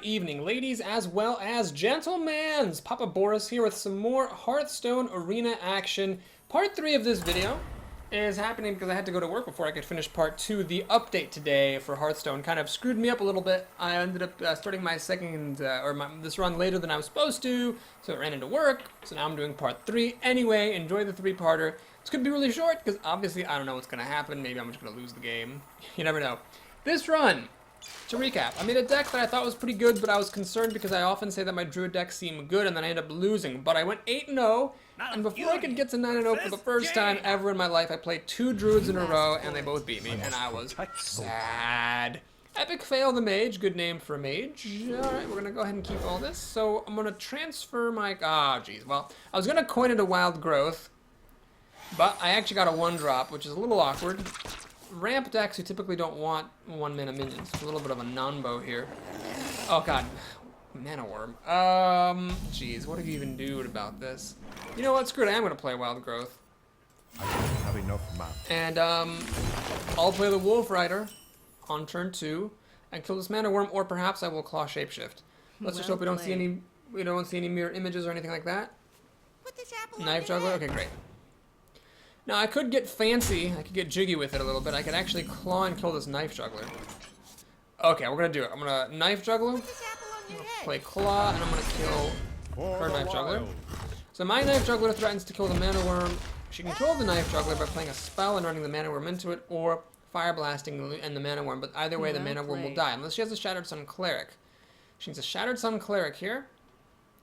evening, ladies as well as gentlemen. Papa Boris here with some more Hearthstone arena action. Part 3 of this video is happening because I had to go to work before I could finish part 2. The update today for Hearthstone kind of screwed me up a little bit. I ended up starting my second, this run later than I was supposed to, so it ran into work. So now I'm doing part 3. Anyway, enjoy the 3-parter. It's going to be really short because obviously I don't know what's going to happen. Maybe I'm just going to lose the game. You never know. This run, to recap, I made a deck that I thought was pretty good, but I was concerned because I often say that my Druid decks seem good and then I end up losing. But I went 8-0, and before I could get to 9-0 for the first time ever in my life, I played 2 Druids in a row and they both beat me, and I was sad. Epic Fail the Mage, good name for a mage. Alright, we're going to go ahead and keep all this. So I'm going to transfer my... well, I was going to coin it a Wild Growth, but I actually got a 1-drop, which is a little awkward. Ramp decks who typically don't want 1-mana minions. It's a little bit of a non-bow here. Oh god. Mana Worm. Jeez, what do you even do about this? You know what? Screw it, I am going to play Wild Growth. I don't have enough mana. And, I'll play the Wolf Rider on turn 2 and kill this Mana Worm, or perhaps I will Claw Shapeshift. Let's just hope we don't see any mirror images or anything like that. Knife Juggler? Okay, great. Now, I could get fancy. I could get jiggy with it a little bit. I could actually claw and kill this Knife Juggler. Okay, we're going to do it. I'm going to Knife Juggler. I'm going to play Claw, and I'm going to kill her Knife Juggler. So my Knife Juggler threatens to kill the Mana Worm. She can kill the Knife Juggler by playing a spell and running the Mana Worm into it, or Fire Blasting and the Mana Worm. But either way, the Mana Worm will die, unless she has a Shattered Sun Cleric. She needs a Shattered Sun Cleric here,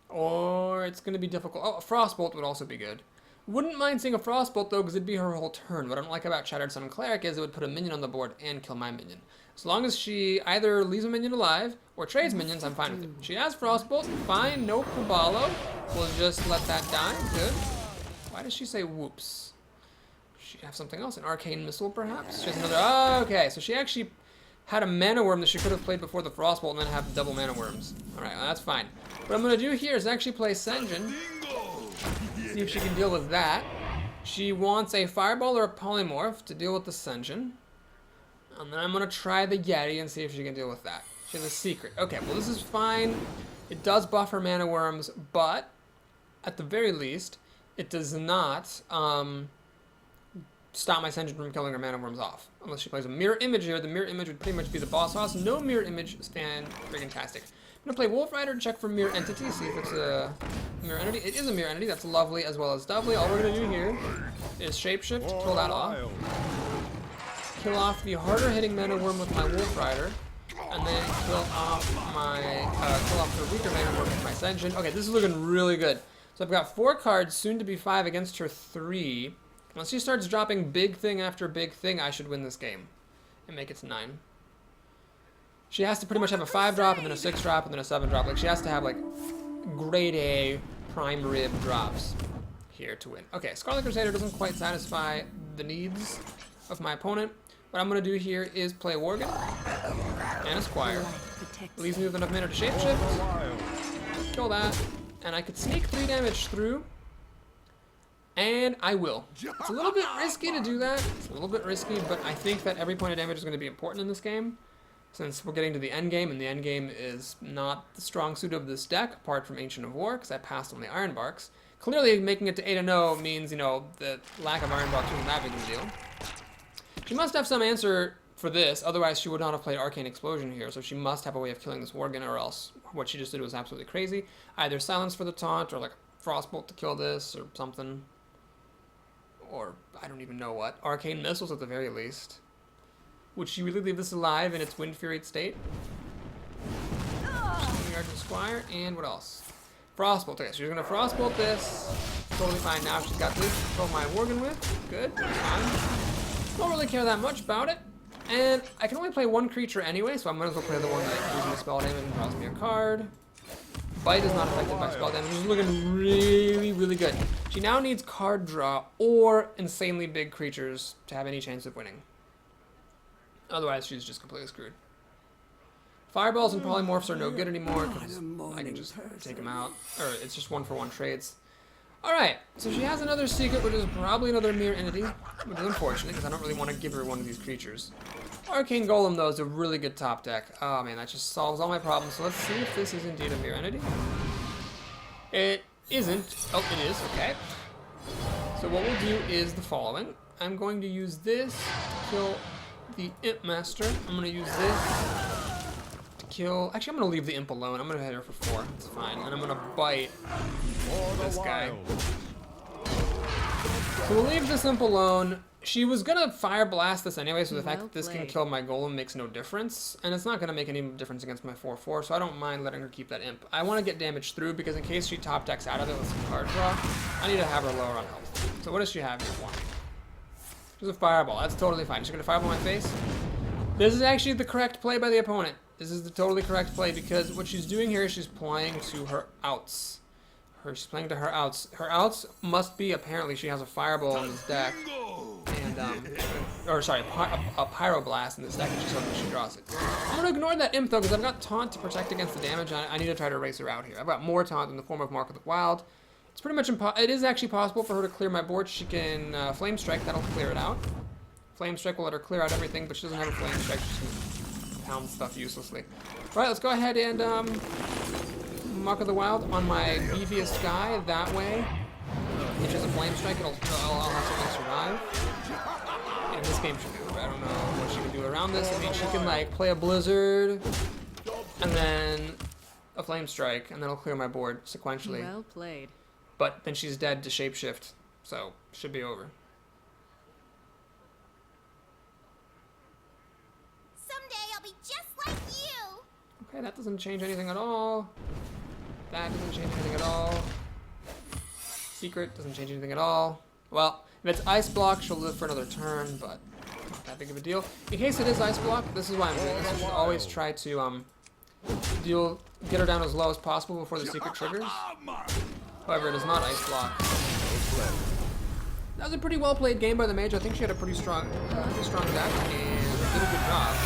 or it's going to be difficult. Oh, a Frostbolt would also be good. Wouldn't mind seeing a Frostbolt, though, because it'd be her whole turn. What I don't like about Shattered Sun Cleric is it would put a minion on the board and kill my minion. As long as she either leaves a minion alive or trades minions, I'm fine with it. She has Frostbolt, fine, no Caballo. We'll just let that die, good. Why does she say whoops? She have something else, an Arcane Missile, perhaps? She has another, oh, okay, so she actually had a Mana Worm that she could have played before the Frostbolt and then have double Mana Worms. Alright, well, that's fine. What I'm going to do here is actually play Sen'jin. See if she can deal with that. She wants a Fireball or a Polymorph to deal with the Sen'jin. And then I'm going to try the Yeti and see if she can deal with that. She has a secret. Okay, well this is fine. It does buff her Mana Worms, but at the very least, it does not stop my Sen'jin from killing her Mana Worms off. Unless she plays a Mirror Image here. The Mirror Image would pretty much be the boss house. No Mirror Image is fan-friggin-tastic. I'm going to play Wolf Rider, check for Mirror Entity, see if it's a Mirror Entity. It is a Mirror Entity, that's lovely as well as doubly. All we're going to do here is Shapeshift, kill that off. Kill off the harder hitting Mana Worm with my Wolf Rider. And then kill off the weaker Mana Worm with my Sen'jin. Okay, this is looking really good. So I've got 4 cards, soon to be 5 against her 3. Once she starts dropping big thing after big thing, I should win this game. And make it to 9. She has to pretty much have a 5-drop, and then a 6-drop, and then a 7-drop. Like, she has to have, like, grade A prime rib drops here to win. Okay, Scarlet Crusader doesn't quite satisfy the needs of my opponent. What I'm going to do here is play Worgen and a Squire. Leaves me with enough mana to Shapeshift. Kill that. And I could sneak 3 damage through. And I will. It's a little bit risky to do that. It's a little bit risky, but I think that every point of damage is going to be important in this game. Since we're getting to the end game, and the end game is not the strong suit of this deck, apart from Ancient of War, because I passed on the Ironbarks. Clearly, making it to 8-0 means, you know, the lack of Ironbarks isn't that big of a deal. She must have some answer for this, otherwise she would not have played Arcane Explosion here, so she must have a way of killing this Worgen, or else what she just did was absolutely crazy. Either Silence for the taunt, or like Frostbolt to kill this, or something. Or, I don't even know what. Arcane Missiles at the very least. Would she really leave this alive in its Wind Furied state? Argent Squire, and what else? Frostbolt. Okay, so she's going to Frostbolt this. Totally fine. Now she's got this to kill my Worgen with. Good. Fine. Don't really care that much about it. And I can only play 1 creature anyway, so I might as well play the one that uses spell damage and draws me a card. Bite is not affected by spell damage. This is looking really, really good. She now needs card draw or insanely big creatures to have any chance of winning. Otherwise, she's just completely screwed. Fireballs and Polymorphs are no good anymore because I can just take them out. Or it's just 1-for-1 trades. Alright, so she has another secret, which is probably another Mirror Entity, which is unfortunate because I don't really want to give her one of these creatures. Arcane Golem, though, is a really good top deck. Oh, man, that just solves all my problems. So let's see if this is indeed a mirror entity. It isn't. Oh, it is. Okay. So what we'll do is the following. I'm going to use this to kill the Imp Master. I'm going to use this to kill... Actually, I'm going to leave the Imp alone. I'm going to hit her for 4. It's fine. And I'm going to bite this guy. So we'll leave this Imp alone. She was going to Fire Blast this anyway, so the fact that this can kill my Golem makes no difference. And it's not going to make any difference against my 4/4, so I don't mind letting her keep that Imp. I want to get damage through, because in case she top decks out of it with some card draw, I need to have her lower on health. So what does she have here? 1. She's a Fireball. That's totally fine. She's going to Fireball my face. This is actually the correct play by the opponent. This is the totally correct play, because what she's doing here is she's playing to her outs. She's playing to her outs. Her outs must be, apparently, she has a Fireball in this deck. And, or sorry, a Pyroblast in this deck, and she's hoping she draws it. I'm going to ignore that Imp, though, because I've got Taunt to protect against the damage. I need to try to erase her out here. I've got more Taunt in the form of Mark of the Wild. It's pretty much it is actually possible for her to clear my board. She can Flame Strike. That'll clear it out. Flame Strike will let her clear out everything, but she doesn't have a Flame Strike. She's going to pound stuff uselessly. Alright, let's go ahead and Mark of the Wild on my beefiest guy. That way, if she has a Flame Strike, I'll have something survive. In this game, she can do. I don't know what she can do around this. I mean, she can like play a Blizzard, and then a Flame Strike, and then I'll clear my board sequentially. Well played. But then she's dead to Shapeshift, so should be over. Someday I'll be just like you. Okay, that doesn't change anything at all. That doesn't change anything at all. Secret doesn't change anything at all. Well, if it's Ice Block, she'll live for another turn, but not that big of a deal. In case it is Ice Block, this is why I'm doing this. You should always try to get her down as low as possible before the secret triggers. However, it is not Ice Block. That was a pretty well played game by the mage. I think she had a pretty strong deck and did a good job.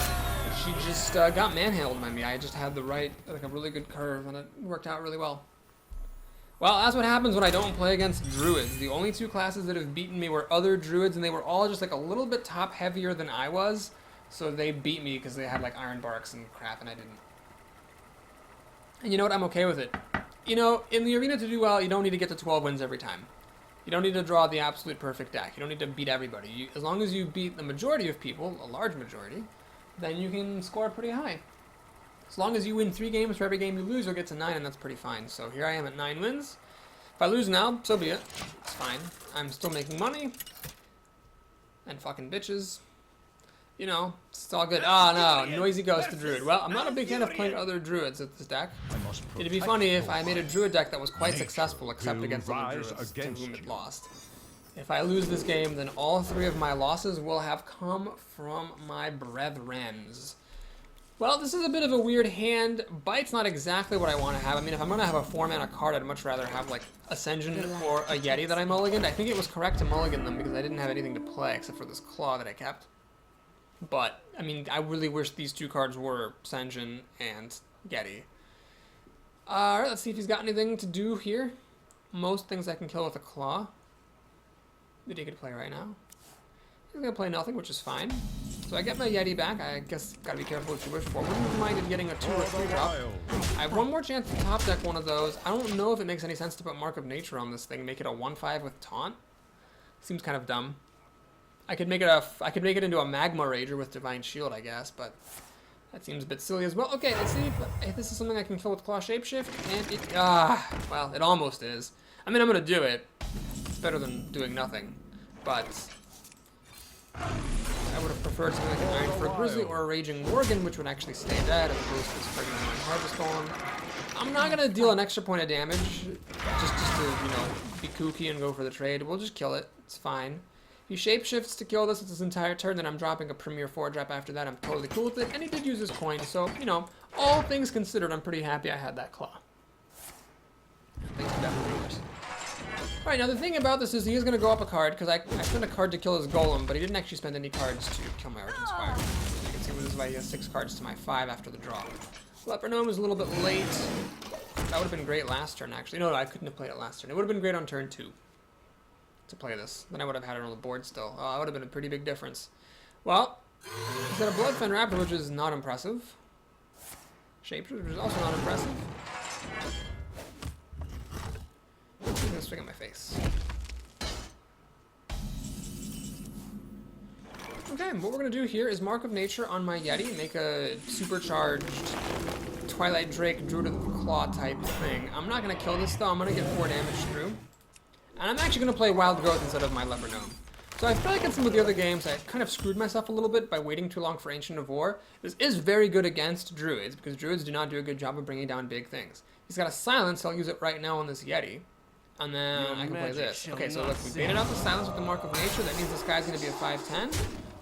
She just got manhandled by me. I just had the right, like a really good curve, and it worked out really well. Well, that's what happens when I don't play against Druids. The only 2 classes that have beaten me were other Druids, and they were all just like a little bit top heavier than I was. So they beat me because they had like Iron Barks and crap, and I didn't. And you know what? I'm okay with it. You know, in the arena to do well, you don't need to get to 12 wins every time. You don't need to draw the absolute perfect deck. You don't need to beat everybody. As long as you beat the majority of people, a large majority, then you can score pretty high. As long as you win 3 games for every game you lose, you'll get to 9, and that's pretty fine. So here I am at 9 wins. If I lose now, so be it. It's fine. I'm still making money. And fucking bitches. You know, it's all good. Oh no, Noisy Ghost to Druid. Well, I'm not a big fan of playing other Druids at this deck. It'd be funny if I made a Druid deck that was quite successful, except against other Druids to whom it lost. If I lose this game, then all 3 of my losses will have come from my brethrens. Well, this is a bit of a weird hand. Bite's not exactly what I want to have. I mean, if I'm going to have a 4-mana card, I'd much rather have, like, Ascension or a Yeti that I mulliganed. I think it was correct to mulligan them because I didn't have anything to play except for this Claw that I kept. But, I mean, I really wish these 2 cards were Ascension and Yeti. Alright, let's see if he's got anything to do here. Most things I can kill with a Claw. What do you get to play right now? He's going to play nothing, which is fine. So I get my Yeti back. I guess got to be careful what you wish for. Wouldn't have minded getting a 2 or 3 drop. I have one more chance to top deck one of those. I don't know if it makes any sense to put Mark of Nature on this thing. Make it a 1/5 with Taunt. Seems kind of dumb. I could make it into a Magma Rager with Divine Shield, I guess, but that seems a bit silly as well. Okay, let's see if this is something I can kill with Claw Shapeshift, and it, well, it almost is. I mean, I'm gonna do it. It's better than doing nothing, but I would have preferred something like an Iron for a Grizzly or a Raging Worgen, which would actually stay dead, as opposed to this friggin' annoying Harvest Golem. I'm not gonna deal an extra point of damage, just to, you know, be kooky and go for the trade. We'll just kill it. It's fine. He shapeshifts to kill this. It's his entire turn, then I'm dropping a Premier 4-drop after that. I'm totally cool with it. And he did use his coin, so, you know, all things considered, I'm pretty happy I had that Claw. Things are definitely worse. Alright, now the thing about this is he is going to go up a card, because I spent a card to kill his Golem, but he didn't actually spend any cards to kill my Origin Spire. As you can see, this is why he has 6 cards to my 5 after the draw. Leper Gnome is a little bit late. That would have been great last turn, actually. No, I couldn't have played it last turn. It would have been great on turn 2. To play this. Then I would have had it on the board still. That would have been a pretty big difference. Well, He's got a Bloodfen Raptor, which is not impressive. Shapeshifter, which is also not impressive. He's gonna swing at my face. Okay, what we're gonna do here is Mark of Nature on my Yeti, make a supercharged Twilight Drake Druid of the Claw type thing. I'm not gonna kill this though, I'm gonna get 4 damage through. And I'm actually gonna play Wild Growth instead of my Leper Gnome. So I feel like in some of the other games I kind of screwed myself a little bit by waiting too long for Ancient of War. This is very good against Druids, because Druids do not do a good job of bringing down big things. He's got a Silence, so I'll use it right now on this Yeti. And then I can play this. Okay, so look, we baited out the Silence with the Mark of Nature. That means this guy's gonna be a 5/10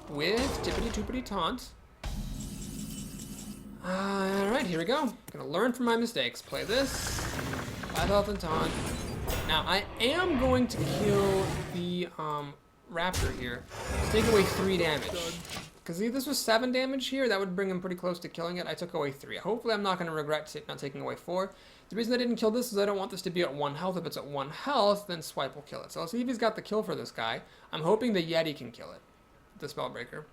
with Tippity Toopity Taunt. Alright, here we go. Gonna learn from my mistakes. Play this. 5 health and taunt. Now, I am going to kill the Raptor here. Let's take away 3 damage. Because if this was 7 damage here, that would bring him pretty close to killing it. I took away 3. Hopefully I'm not going to regret not taking away 4. The reason I didn't kill this is I don't want this to be at 1 health. If it's at 1 health, then Swipe will kill it. So let's see if he's got the kill for this guy. I'm hoping the Yeti can kill it. The Spellbreaker.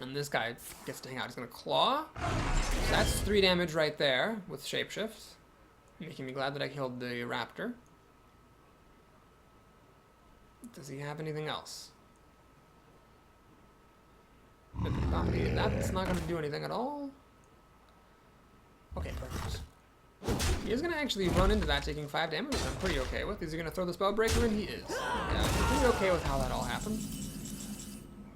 And this guy gets to hang out. He's going to Claw. So that's 3 damage right there with Shapeshift. Making me glad that I killed the Raptor. Does he have anything else? That's not going to do anything at all. Okay, perfect. He is going to actually run into that, taking 5 damage, which I'm pretty okay with. Is he going to throw the Spellbreaker in? He is. Yeah, I'm pretty okay with how that all happened.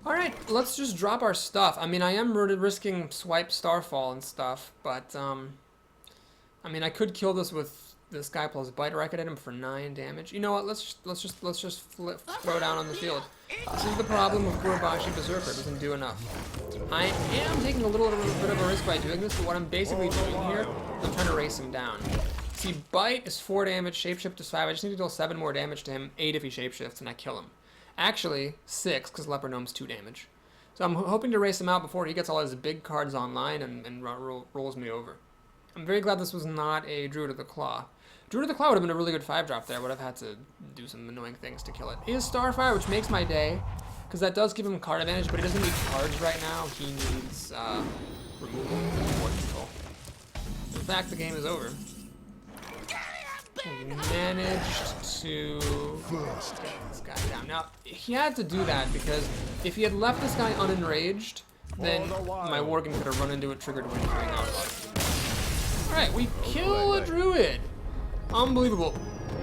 Alright, let's just drop our stuff. I mean, I am risking Swipe Starfall and stuff, but, I mean, I could kill this with this guy plus Bite, or I could hit him for 9 damage. You know what? Let's just throw down on the field. This is the problem with Gurubashi Berserker. It doesn't do enough. I am taking a little bit of a risk by doing this, but what I'm basically doing here, I'm trying to race him down. See, Bite is 4 damage, Shapeshift is 5. I just need to deal 7 more damage to him, 8 if he shapeshifts, and I kill him. Actually, 6, because Leper Gnome's 2 damage. So I'm hoping to race him out before he gets all his big cards online and rolls me over. I'm very glad this was not a Druid of the Claw. Druid of the Claw would have been a really good 5-drop there, but I've had to do some annoying things to kill it. He is Starfire, which makes my day, because that does give him card advantage, but he doesn't need cards right now. He needs removal and board control. In fact, the game is over. He managed to get this guy down. Now, he had to do that, because if he had left this guy unenraged, then my Worgen could have run into it, triggered Windring Outlaw. Alright, we kill a Druid! Unbelievable.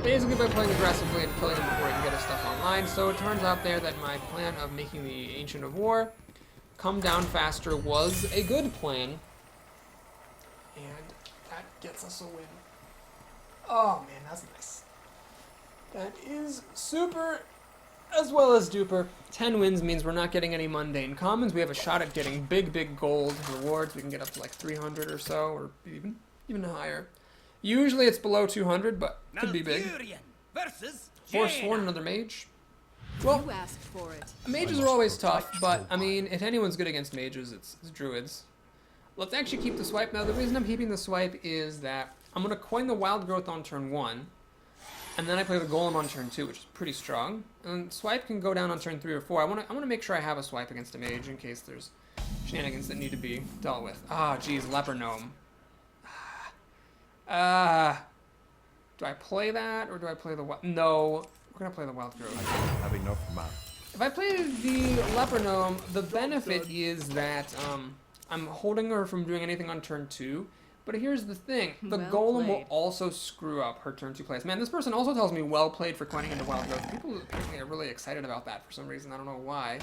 Basically by playing aggressively and killing him before he can get his stuff online. So it turns out there that my plan of making the Ancient of War come down faster was a good plan. And that gets us a win. Oh man, that's nice. That is super as well as duper. 10 wins means we're not getting any mundane commons. We have a shot at getting big gold rewards. We can get up to like 300 or so, or even higher. Usually it's below 200, but could be big. Forsworn, another mage. Well, You asked for it. mages are always tough, but I mean, if anyone's good against mages, it's druids. Let's actually keep the swipe. Now, the reason I'm keeping the swipe is that I'm going to coin the Wild Growth on turn 1, and then I play the Golem on turn 2, which is pretty strong. And swipe can go down on turn 3 or 4. I want to make sure I have a swipe against a mage in case there's shenanigans that need to be dealt with. Ah, geez, Leper Gnome. Do I play that, or do I play the wild? No, we're gonna play the Wild Growth. I don't have enough mana. If I play the Leper Gnome, the benefit is that I'm holding her from doing anything on turn 2. But here's the thing, the Well Golem will played. also screw up her turn 2 plays. Man, this person also tells me well played for coining into Wild Growth. People apparently are really excited about that for some reason, I don't know why.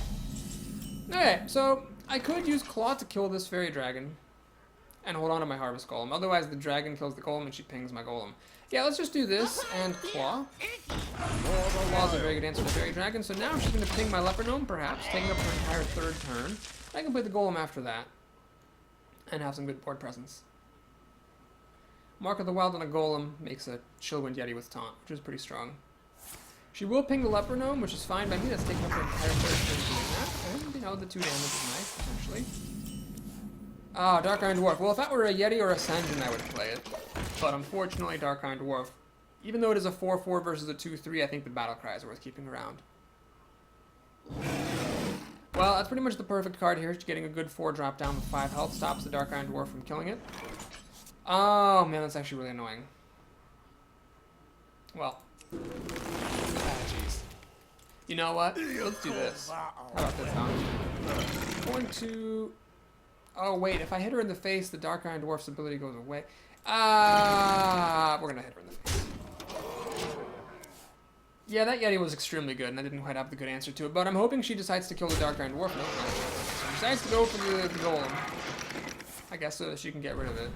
Okay, so I could use Claw to kill this Fairy Dragon and hold on to my Harvest Golem. Otherwise, the dragon kills the Golem and she pings my Golem. Yeah, let's just do this and Claw. Claw's a very good answer to Fairy Dragon. So now she's going to ping my Leper Gnome, perhaps, taking up her entire 3rd turn. I can play the Golem after that and have some good board presence. Mark of the Wild on a Golem makes a Chillwind Yeti with Taunt, which is pretty strong. She will ping the Leper Gnome, which is fine by me. That's taking up her entire 3rd turn doing that. And, you know, the 2 damage is nice, potentially. Ah, Dark Iron Dwarf. Well, if that were a Yeti or a Sanjin, I would play it. But unfortunately, Dark Iron Dwarf, even though it is a 4/4 versus a 2/3, I think the battle cries are worth keeping around. Well, that's pretty much the perfect card here. She's getting a good 4 drop down with 5 health. Stops the Dark Iron Dwarf from killing it. Oh, man, that's actually really annoying. Well. Ah, jeez. You know what? Let's do this. How about this, huh? I'm going to... Oh, wait. If I hit her in the face, the Dark Iron Dwarf's ability goes away. We're going to hit her in the face. Yeah, that Yeti was extremely good, and I didn't quite have the good answer to it, but I'm hoping she decides to kill the Dark Iron Dwarf. No, so she decides to go for the golem. I guess so that she can get rid of it.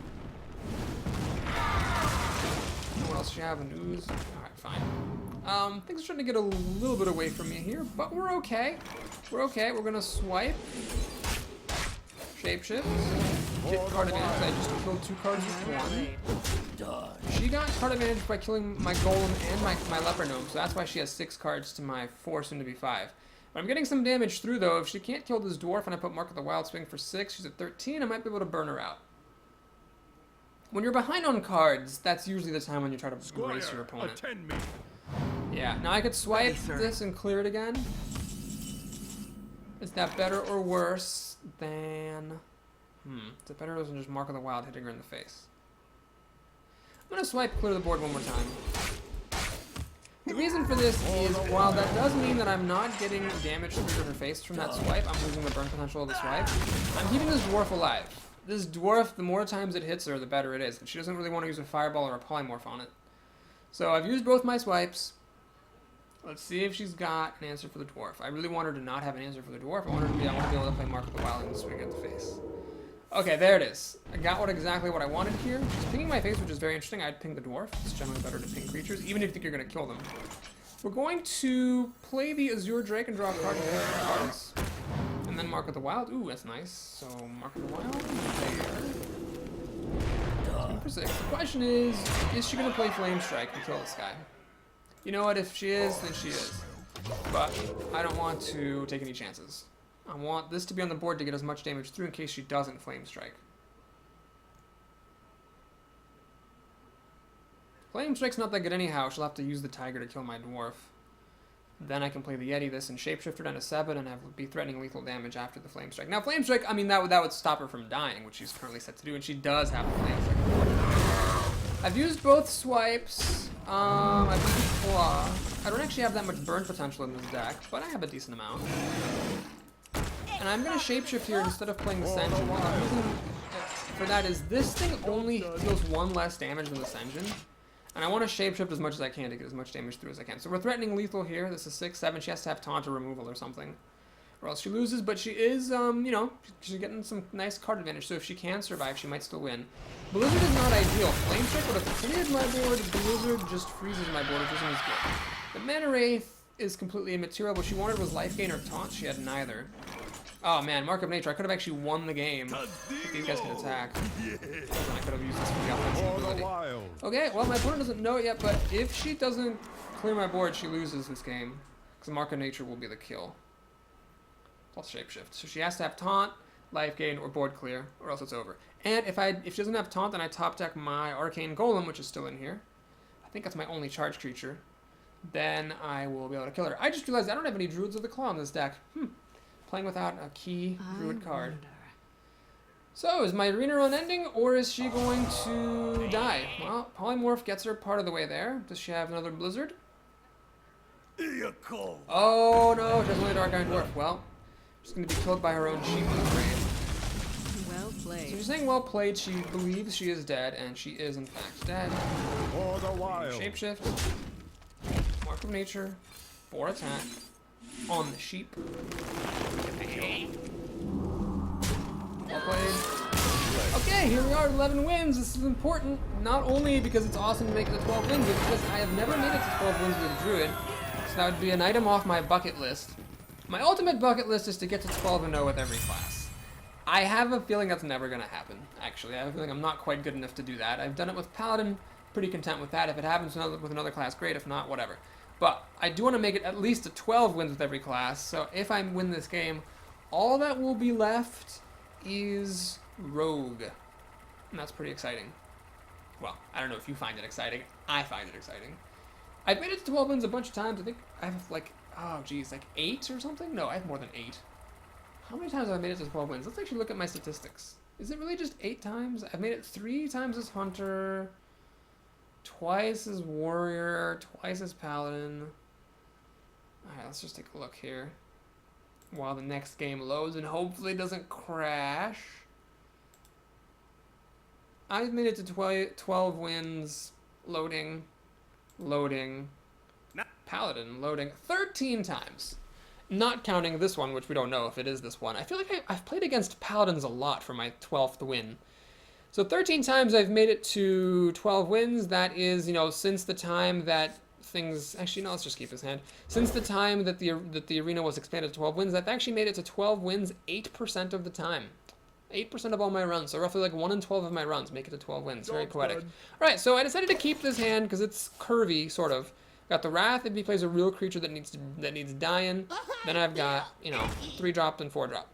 What else does she have? An ooze? Alright, fine. Things are starting to get a little bit away from me here, but we're okay. We're okay. We're gonna swipe. Shapeshift. Get card advantage. I just killed 2 cards with 1. She got card advantage by killing my golem and my leper gnome, so that's why she has 6 cards to my 4, soon to be 5. But I'm getting some damage through, though. If she can't kill this dwarf and I put Mark of the Wild Swing for 6, she's at 13, I might be able to burn her out. When you're behind on cards, that's usually the time when you try to race your opponent. Attend me. Yeah, now I could swipe this and clear it again. Is that better or worse than... Is it better than just Mark of the Wild hitting her in the face? I'm going to swipe clear the board one more time. The reason for this is, while that does mean that I'm not getting damage through her face from that swipe, I'm losing the burn potential of the swipe, I'm keeping this dwarf alive. This dwarf, the more times it hits her, the better it is. And she doesn't really want to use a fireball or a polymorph on it. So I've used both my swipes. Let's see if she's got an answer for the dwarf. I really want her to not have an answer for the dwarf. I want to be able to play Mark of the Wild and swing at the face. Okay, there it is. I got exactly what I wanted here. She's pinging my face, which is very interesting. I'd ping the dwarf. It's generally better to ping creatures, even if you think you're going to kill them. We're going to play the Azure Drake and draw a card and pair of cards. And then Mark of the Wild. Ooh, that's nice. So, Mark of the Wild. There. 2 for 6. The question is she going to play Flame Strike and kill this guy? You know what? If she is, then she is. But I don't want to take any chances. I want this to be on the board to get as much damage through in case she doesn't Flame Strike. Flame Strike's not that good anyhow. She'll have to use the Tiger to kill my dwarf. Then I can play the Yeti, this, and Shapeshifter down to 7, and I would be threatening lethal damage after the Flame Strike. Now, Flame Strike, I mean, that would stop her from dying, which she's currently set to do, and she does have the Flame Strike. I've used both swipes. I've used Claw. I don't actually have that much burn potential in this deck, but I have a decent amount. And I'm going to Shapeshift here instead of playing the Senjin. The reason for that is this thing only deals 1 less damage than the Senjin. And I want to Shapeshift as much as I can to get as much damage through as I can. So we're threatening lethal here. This is 6, 7. She has to have taunt or removal or something, or else she loses. But she is, you know, she's getting some nice card advantage. So if she can survive, she might still win. Blizzard is not ideal. Flame Strike would have cleared my board. Blizzard just freezes my board, which isn't as good. The Mana Wraith is completely immaterial. What she wanted was life gain or taunt. She had neither. Oh man, Mark of Nature. I could have actually won the game if these guys can attack. I could have used this for the offensive ability. Okay, well my opponent doesn't know it yet, but if she doesn't clear my board, she loses this game. Because Mark of Nature will be the kill. Plus Shapeshift. So she has to have taunt, life gain, or board clear, or else it's over. And if she doesn't have taunt, then I top deck my Arcane Golem, which is still in here. I think that's my only charge creature. Then I will be able to kill her. I just realized I don't have any Druids of the Claw in this deck. Playing without a key Druid card. So, is my arena run ending, or is she going to die? Well, Polymorph gets her part of the way there. Does she have another Blizzard? Oh no, she has only a Dark Iron Dwarf. Well, she's going to be killed by her own sheep in the grave. Well played. So she's saying well played. She believes she is dead, and she is in fact dead. For the wild. Shapeshift. Mark of Nature. 4 attack. On the sheep. Well played. Okay, here we are, 11 wins. This is important, not only because it's awesome to make it to 12 wins, but because I have never made it to 12 wins with Druid. So that would be an item off my bucket list. My ultimate bucket list is to get to 12-0 with every class. I have a feeling that's never going to happen, actually. I have a feeling I'm not quite good enough to do that. I've done it with Paladin, pretty content with that. If it happens with another class, great. If not, whatever. But I do want to make it at least to 12 wins with every class, so if I win this game, all that will be left is Rogue. And that's pretty exciting. Well, I don't know if you find it exciting. I find it exciting. I've made it to 12 wins a bunch of times. I think I have like, oh geez, like 8 or something? No, I have more than 8. How many times have I made it to 12 wins? Let's actually look at my statistics. Is it really just 8 times? I've made it 3 times as Hunter, twice as Warrior, twice as Paladin. Alright, let's just take a look here. While the next game loads and hopefully doesn't crash. I've made it to 12 wins, loading, Paladin, loading 13 times. Not counting this one, which we don't know if it is this one. I feel like I've played against Paladins a lot for my 12th win. So 13 times I've made it to 12 wins. That is, you know, since the time that things... Actually, no, let's just keep his hand. Since the time that the arena was expanded to 12 wins, I've actually made it to 12 wins 8% of the time. 8% of all my runs, so roughly like 1 in 12 of my runs make it to 12 wins. Very poetic. Alright, so I decided to keep this hand because it's curvy, sort of. Got the Wrath if he plays a real creature that needs dying. Then I've got, you know, 3-drop and 4-drop.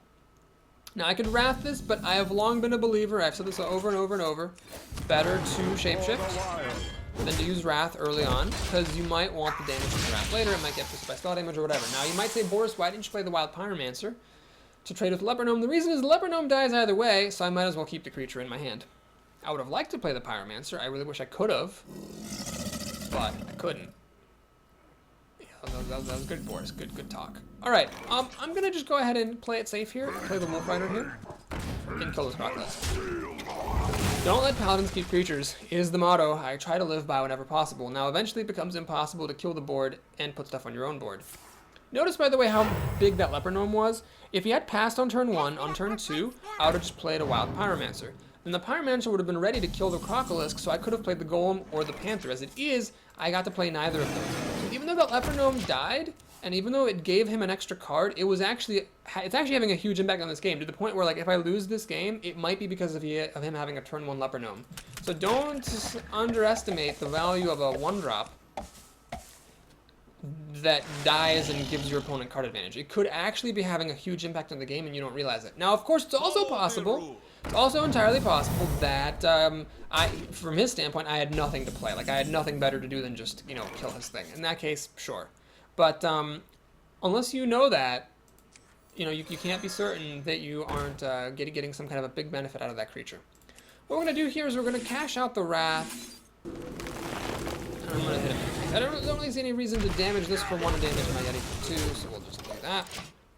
Now I could Wrath this, but I have long been a believer, I've said this over and over and over, better to shapeshift than to use Wrath early on, because you might want the damage from Wrath later, it might get boosted by spell damage or whatever. Now you might say, Boris, why didn't you play the Wild Pyromancer to trade with Leper Gnome? The reason is Leper Gnome dies either way, so I might as well keep the creature in my hand. I would have liked to play the Pyromancer, I really wish I could have, but I couldn't. That was good, Boris. Good talk. Alright, I'm gonna just go ahead and play it safe here. Play the Wolf Rider here. And kill those crocodiles. Don't let paladins keep creatures is the motto I try to live by whenever possible. Now, eventually it becomes impossible to kill the board and put stuff on your own board. Notice, by the way, how big that Leper Gnome was. If he had passed on turn 1, on turn 2, I would have just played a Wild Pyromancer. Then the Pyromancer would have been ready to kill the Crocolisk, so I could have played the Golem or the Panther. As it is, I got to play neither of those. So even though that Leper Gnome died, and even though it gave him an extra card, it's actually having a huge impact on this game, to the point where, like, if I lose this game, it might be because of him having a turn 1 Leper Gnome. So don't underestimate the value of a 1-drop that dies and gives your opponent card advantage. It could actually be having a huge impact on the game and you don't realize it. Now, of course, it's also possible, it's also entirely possible that, from his standpoint, I had nothing to play. Like, I had nothing better to do than just, you know, kill his thing. In that case, sure. But, unless you know that, you know, you can't be certain that you aren't getting some kind of a big benefit out of that creature. What we're going to do here is we're going to cash out the Wrath. And I'm going to hit him. I don't really see any reason to damage this for 1 and damage my Yeti for 2, so we'll just do that.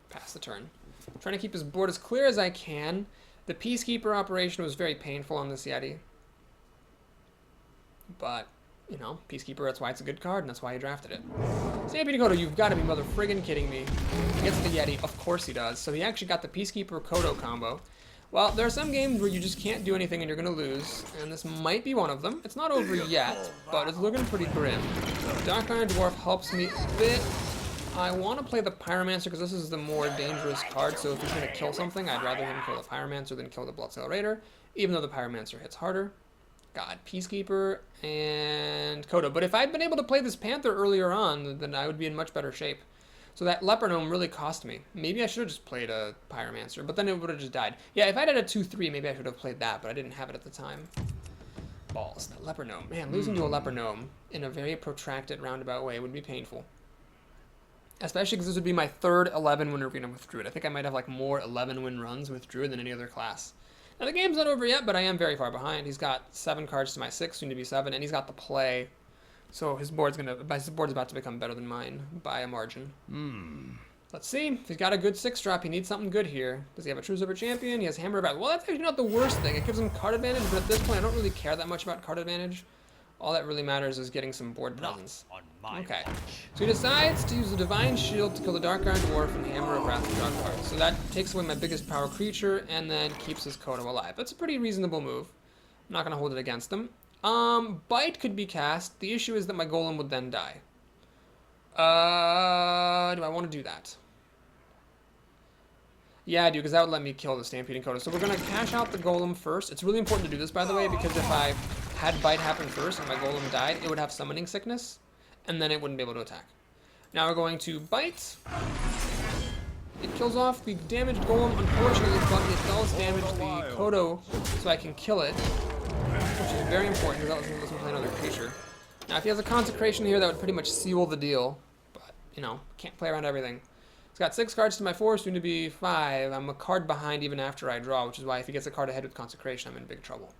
Pass the turn. I'm trying to keep his board as clear as I can. The Peacekeeper operation was very painful on this Yeti. But, you know, Peacekeeper, that's why it's a good card, and that's why he drafted it. Stampede Kodo, you've got to be mother friggin' kidding me. He gets the Yeti, of course he does. So he actually got the Peacekeeper Kodo combo. Well, there are some games where you just can't do anything and you're going to lose, and this might be one of them. It's not over yet, but it's looking pretty grim. Dark Iron Dwarf helps me a bit. I want to play the Pyromancer because this is the more dangerous card, so if he's going to kill something, I'd rather him kill the Pyromancer than kill the Bloodsail Raider, even though the Pyromancer hits harder. God, Peacekeeper and Kodo. But if I'd been able to play this Panther earlier on, then I would be in much better shape. So that Leper Gnome really cost me. Maybe I should have just played a Pyromancer, but then it would have just died. Yeah, if I'd had a 2-3, maybe I should have played that, but I didn't have it at the time. Balls. That Leper Gnome. Man, losing to a Leper Gnome in a very protracted, roundabout way would be painful. Especially because this would be my 3rd 11-win arena with Druid. I think I might have like more 11-win runs with Druid than any other class. Now the game's not over yet, but I am very far behind. He's got 7 cards to my 6, soon to be 7, and he's got the play. So his board's about to become better than mine by a margin. Let's see. If he's got a good 6-drop, he needs something good here. Does he have a True Silver Champion? He has Hammer of Wrath. Well, that's actually not the worst thing. It gives him card advantage, but at this point, I don't really care that much about card advantage. All that really matters is getting some board presence. Okay. So he decides to use the Divine Shield to kill the Dark Iron Dwarf and Hammer of Wrath to draw cards. So that takes away my biggest power creature and then keeps his Kodo alive. That's a pretty reasonable move. I'm not going to hold it against him. Bite could be cast. The issue is that my Golem would then die. Do I want to do that? Yeah, I do, because that would let me kill the Stampeding Kodo. So we're going to cash out the Golem first. It's really important to do this, by the way, because if I had Bite happen first and my Golem died, it would have Summoning Sickness, and then it wouldn't be able to attack. Now we're going to Bite. It kills off the damaged Golem, unfortunately, but it does damage the Kodo, so I can kill it, which is very important, because that doesn't play another creature. Now, if he has a Consecration here, that would pretty much seal the deal, but, you know, can't play around everything. He's got 6 cards to my 4, soon to be 5. I'm a card behind even after I draw, which is why if he gets a card ahead with Consecration, I'm in big trouble.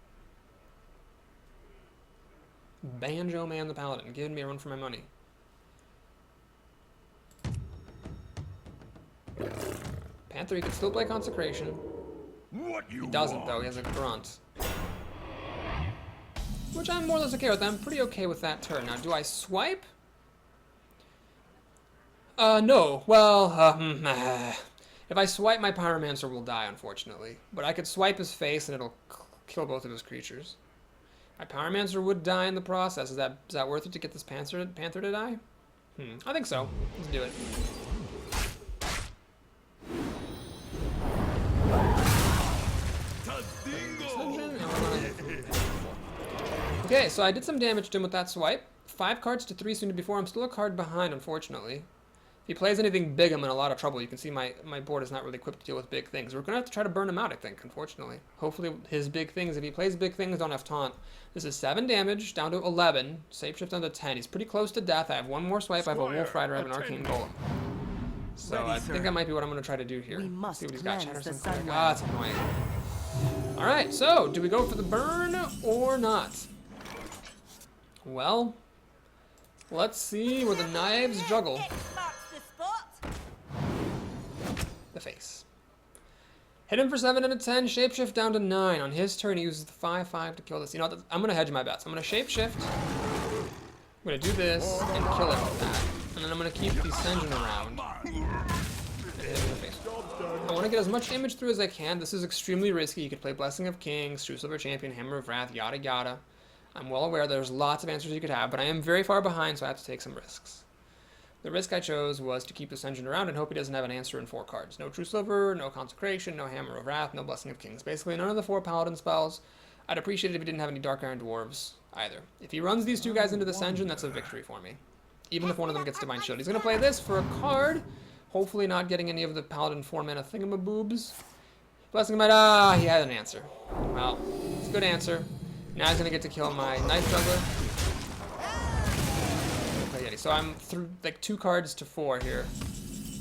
Banjo Man the Paladin, giving me a run for my money. Panther, he can still play Consecration. He doesn't, though. He has a Grunt. Which I'm more or less okay with. I'm pretty okay with that turn. Now, do I swipe? No. Well, if I swipe, my Pyromancer will die, unfortunately. But I could swipe his face, and it'll kill both of his creatures. My Pyromancer would die in the process. Is that worth it to get this Panther to die? I think so. Let's do it. Okay, so I did some damage to him with that swipe. 5 cards to 3 soon to be 4. I'm still a card behind, unfortunately. If he plays anything big, I'm in a lot of trouble. You can see my board is not really equipped to deal with big things. We're going to have to try to burn him out, I think, unfortunately. Hopefully his big things, if he plays big things, don't have taunt. This is 7 damage, down to 11. Shapeshift down to 10. He's pretty close to death. I have 1 more swipe. I have a Wolf Rider. I have an Arcane Golem. So I think that might be what I'm going to try to do here. See what he's got. Chatterson. Ah, it's annoying. Alright, so do we go for the burn or not? Well, let's see where the knives juggle. The face. Hit him for 7 out of 10. Shapeshift down to 9. On his turn, he uses the 5/5 to kill this. You know what? I'm going to hedge my bets. I'm going to Shapeshift. I'm going to do this and kill it with that. And then I'm going to keep the Sen'jin around. And hit him in the face. I want to get as much damage through as I can. This is extremely risky. You could play Blessing of Kings, True Silver Champion, Hammer of Wrath, yada yada. I'm well aware there's lots of answers you could have, but I am very far behind, so I have to take some risks. The risk I chose was to keep the Sen'jin around and hope he doesn't have an answer in 4 cards. No True Silver, no Consecration, no Hammer of Wrath, no Blessing of Kings. Basically, none of the 4 Paladin spells. I'd appreciate it if he didn't have any Dark Iron Dwarves either. If he runs these 2 guys into the Sen'jin, that's a victory for me. Even if one of them gets Divine Shield. He's going to play this for a card. Hopefully not getting any of the Paladin 4-mana thingamaboobs. Blessing him at, he had an answer. Well, it's a good answer. Now he's going to get to kill my Knife Juggler. Okay, so I'm through like 2 cards to 4 here.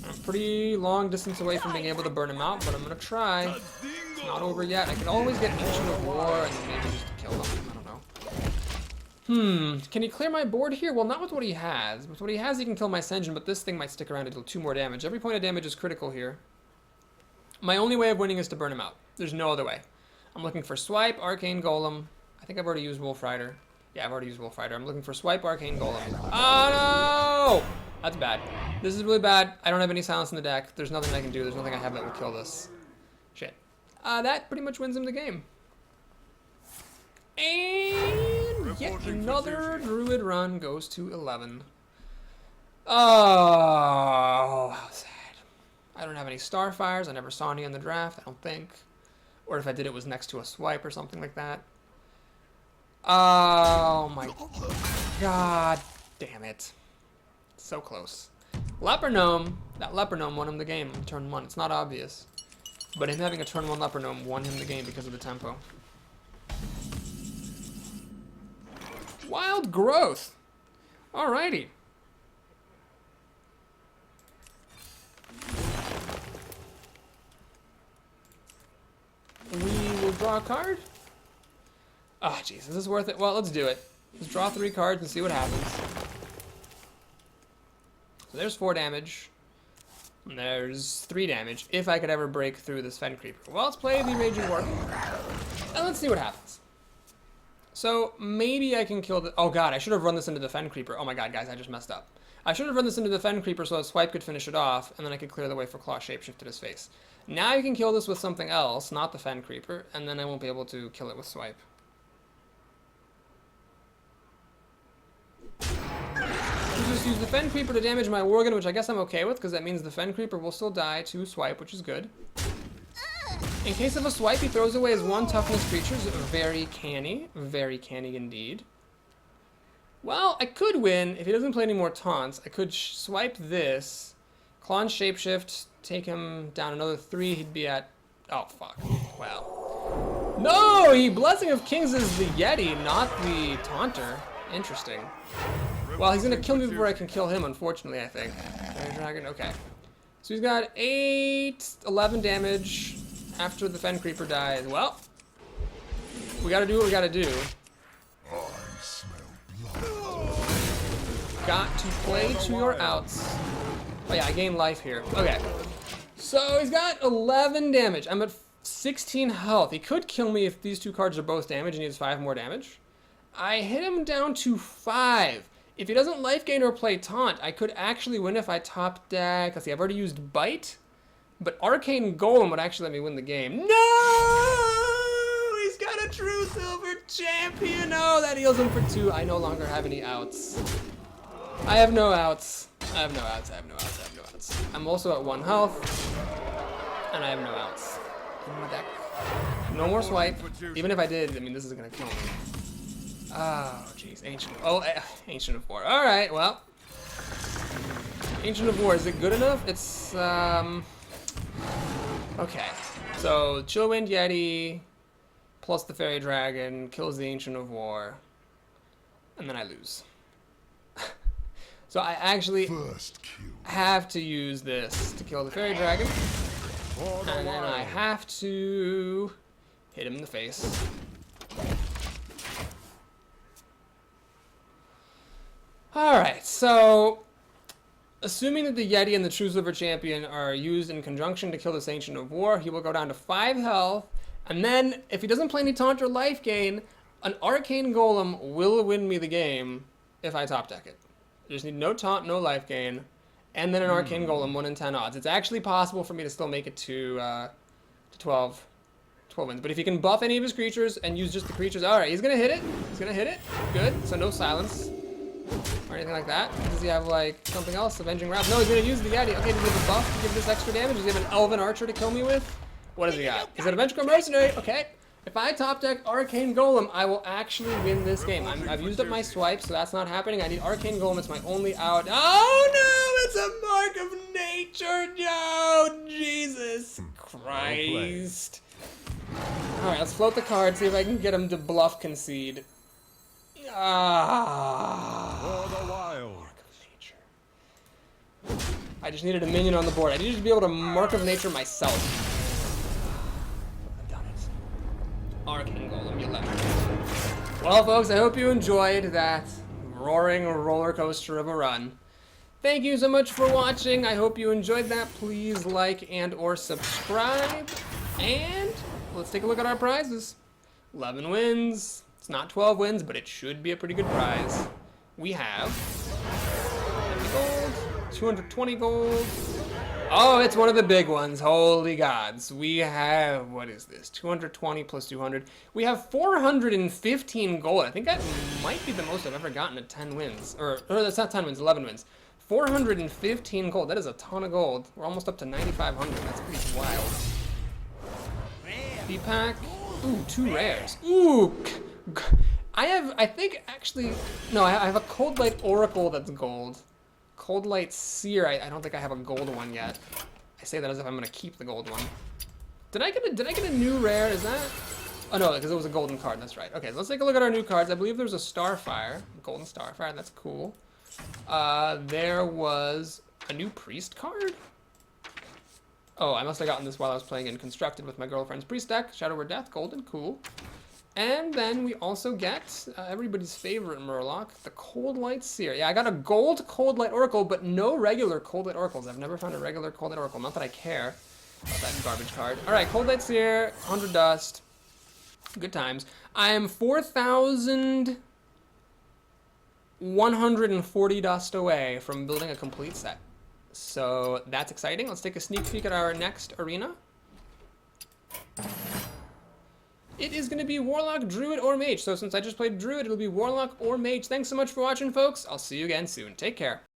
I'm pretty long distance away from being able to burn him out, but I'm going to try. It's not over yet. I can always get Ancient of War and then maybe just kill him. I don't know. Can he clear my board here? Well, not with what he has. With what he has, he can kill my Sen'jin, but this thing might stick around to deal 2 more damage. Every point of damage is critical here. My only way of winning is to burn him out. There's no other way. I'm looking for Swipe, Arcane Golem. I think I've already used Wolf Rider. Yeah, I've already used Wolf Rider. I'm looking for Swipe, Arcane Golem. Oh, no! That's bad. This is really bad. I don't have any silence in the deck. There's nothing I can do. There's nothing I have that will kill this. Shit. That pretty much wins him the game. And yet another Druid run goes to 11. Oh, how sad. I don't have any Starfires. I never saw any in the draft, I don't think. Or if I did, it was next to a swipe or something like that. Oh my god damn it. So close. Leper Gnome. That Leper Gnome won him the game on turn 1. It's not obvious. But him having a turn 1 Leper Gnome won him the game because of the tempo. Wild Growth. Alrighty. We will draw a card. Oh, jeez, is this worth it? Well, let's do it. Let's draw 3 cards and see what happens. So there's 4 damage. And there's 3 damage, if I could ever break through this Fen Creeper. Well, let's play the Raging Warp. And let's see what happens. So, maybe I can kill the... Oh, God, I should have run this into the Fen Creeper. Oh, my God, guys, I just messed up. I should have run this into the Fen Creeper so that Swipe could finish it off, and then I could clear the way for Claw Shapeshift at his face. Now you can kill this with something else, not the Fen Creeper, and then I won't be able to kill it with Swipe. Just use the Fen Creeper to damage my Worgen, which I guess I'm okay with, because that means the Fen Creeper will still die to Swipe, which is good. In case of a Swipe, he throws away his 1 toughness creatures. Very canny indeed. Well, I could win if he doesn't play any more taunts. I could swipe this, Claw and Shapeshift, take him down another 3. He'd be at... Oh, fuck. Well. No! He Blessing of Kings is the Yeti, not the Taunter. Interesting. Well, he's going to kill me before I can kill him, unfortunately, I think. Dragon, okay. So he's got 11 damage after the Fen Creeper dies. Well, we gotta do what we gotta do. Got to play to your outs. Oh yeah, I gain life here. Okay. So he's got 11 damage. I'm at 16 health. He could kill me if these two cards are both damage and he has 5 more damage. I hit him down to 5. If he doesn't life gain or play taunt, I could actually win if I top deck. Let's see, I've already used bite, but Arcane Golem would actually let me win the game. No! He's got a true silver champion. Oh, that heals him for 2. I no longer have any outs. I have no outs. I have no outs. I have no outs. I have no outs. I'm also at 1 health, and I have no outs in my deck. No more swipe. Even if I did, I mean, this is gonna kill me. Oh, jeez. Ancient of War. All right, well. Ancient of War, is it good enough? It's, okay. So, Chillwind Yeti plus the Fairy Dragon kills the Ancient of War. And then I lose. So I actually have to use this to kill the Fairy Dragon. And then I have to hit him in the face. Alright, so assuming that the Yeti and the True Silver Champion are used in conjunction to kill this Ancient of War, he will go down to 5 health. And then, if he doesn't play any taunt or life gain, an Arcane Golem will win me the game if I top deck it. I just need no taunt, no life gain, and then an Arcane Golem, 1 in 10 odds. It's actually possible for me to still make it to 12 wins. But if he can buff any of his creatures and use just the creatures, alright, he's gonna hit it. He's gonna hit it. Good. So no silence or anything like that. Does he have like something else? Avenging Wrath? No, he's gonna use the Yeti. Okay, does he have a buff to give this extra damage? Does he have an Elven Archer to kill me with? What does he got? Is it a Vengeful Mercenary? Okay. If I top deck Arcane Golem, I will actually win this game. I've used up my swipe, so that's not happening. I need Arcane Golem. It's my only out. Oh no! It's a Mark of Nature! No! Jesus Christ! Alright, let's float the card, see if I can get him to bluff concede. Ah! For the wild. Mark of Nature. I just needed a minion on the board. I needed to be able to Mark of Nature myself. Arcane Golem, you left. Well, folks, I hope you enjoyed that roaring roller coaster of a run. Thank you so much for watching. I hope you enjoyed that. Please like and or subscribe. And let's take a look at our prizes. 11 wins. It's not 12 wins, but it should be a pretty good prize. We have 50 gold, 220 gold. Oh, it's one of the big ones. Holy gods. We have, what is this? 220 plus 200. We have 415 gold. I think that might be the most I've ever gotten at 10 wins. Or that's not 10 wins, 11 wins. 415 gold. That is a ton of gold. We're almost up to 9,500. That's pretty wild. B-Pack. Ooh, 2 rares. Ooh. I think, actually, no, I have a Cold Light Oracle that's gold. Cold Light Seer, I don't think I have a gold one yet. I say that as if I'm gonna keep the gold one. Did I get a new rare? Is that? Oh no, because it was a golden card. That's right. Okay, so let's take a look at our new cards. I believe there's a Starfire, golden Starfire. That's cool. There was a new Priest card. Oh, I must have gotten this while I was playing in Constructed with my girlfriend's Priest deck. Shadow Word Death, golden, cool. And then we also get everybody's favorite Murloc, the Cold Light Seer. Yeah, I got a gold Cold Light Oracle, but no regular Cold Light Oracles. I've never found a regular Cold Light Oracle. Not that I care about that garbage card. All right, Cold Light Seer, 100 dust. Good times. I am 4,140 dust away from building a complete set. So that's exciting. Let's take a sneak peek at our next arena. It is going to be Warlock, Druid, or Mage. So since I just played Druid, it'll be Warlock or Mage. Thanks so much for watching, folks. I'll see you again soon. Take care.